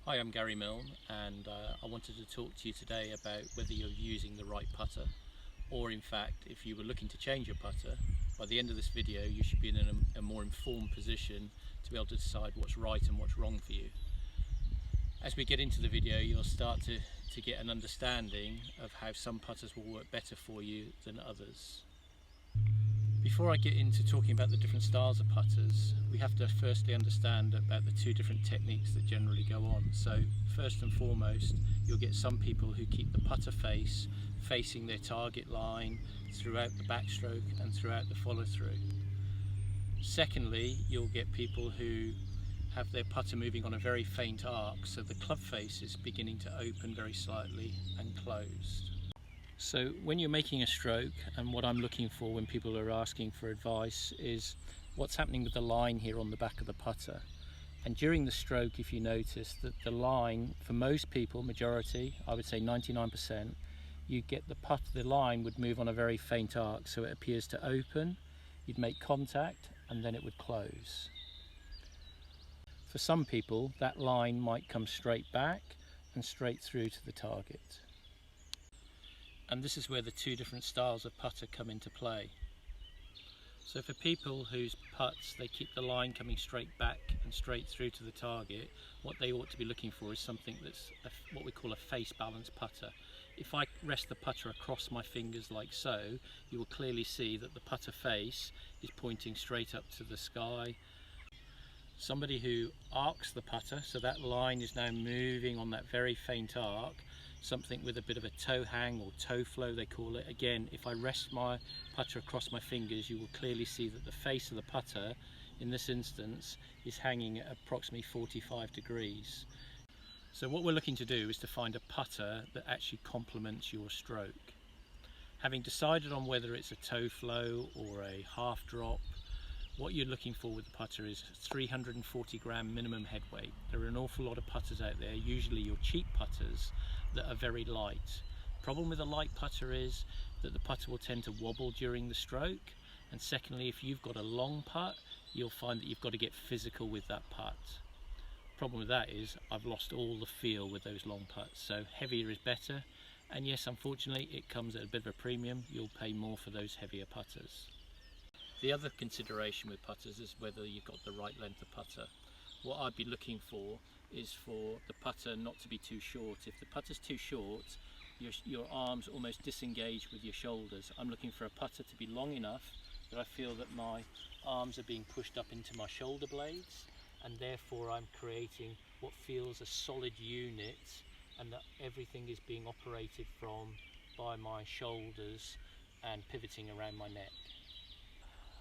Hi, I'm Gary Milne, and I wanted to talk to you today about whether you're using the right putter, or in fact, if you were looking to change your putter. By the end of this video, you should be in a more informed position to be able to decide what's right and what's wrong for you. As we get into the video, you'll start to get an understanding of how some putters will work better for you than others. Before I get into talking about the different styles of putters, we have to firstly understand about the two different techniques that generally go on. So first and foremost, you'll get some people who keep the putter face facing their target line throughout the backstroke and throughout the follow through. Secondly, you'll get people who have their putter moving on a very faint arc, so the club face is beginning to open very slightly and closed. So when you're making a stroke, and what I'm looking for when people are asking for advice is what's happening with the line here on the back of the putter. And during the stroke, if you notice that the line, for most people, majority, I would say 99%, you get the line would move on a very faint arc, so it appears to open, you'd make contact, and then it would close. For some people, that line might come straight back and straight through to the target. And this is where the two different styles of putter come into play. So for people whose putts, they keep the line coming straight back and straight through to the target, what they ought to be looking for is something that's what we call a face balance putter. If I rest the putter across my fingers like so, you will clearly see that the putter face is pointing straight up to the sky. Somebody who arcs the putter, so that line is now moving on that very faint arc, something with a bit of a toe hang or toe flow they call it. Again, if I rest my putter across my fingers, you will clearly see that the face of the putter in this instance is hanging at approximately 45 degrees. So what we're looking to do is to find a putter that actually complements your stroke. Having decided on whether it's a toe flow or a half drop, what you're looking for with the putter is 340 gram minimum head weight. There are an awful lot of putters out there, usually your cheap putters, that are very light. Problem with a light putter is that the putter will tend to wobble during the stroke, and secondly, if you've got a long putt, you'll find that you've got to get physical with that putt. Problem with that is I've lost all the feel with those long putts, so heavier is better, and yes, unfortunately it comes at a bit of a premium. You'll pay more for those heavier putters. The other consideration with putters is whether you've got the right length of putter. What I'd be looking for is for the putter not to be too short. If the putter's too short, your arms almost disengage with your shoulders. I'm looking for a putter to be long enough that I feel that my arms are being pushed up into my shoulder blades, and therefore I'm creating what feels a solid unit, and that everything is being operated from by my shoulders and pivoting around my neck.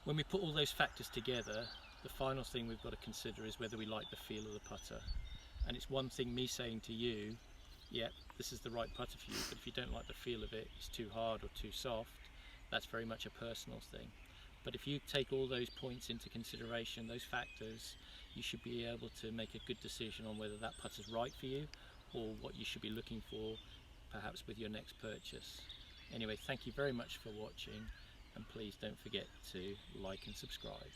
When we put all those factors together, the final thing we've got to consider is whether we like the feel of the putter. And it's one thing me saying to you, yeah, this is the right putter for you, but if you don't like the feel of it, it's too hard or too soft, that's very much a personal thing. But if you take all those points into consideration, those factors, you should be able to make a good decision on whether that putter's right for you or what you should be looking for perhaps with your next purchase. Anyway, thank you very much for watching, and please don't forget to like and subscribe.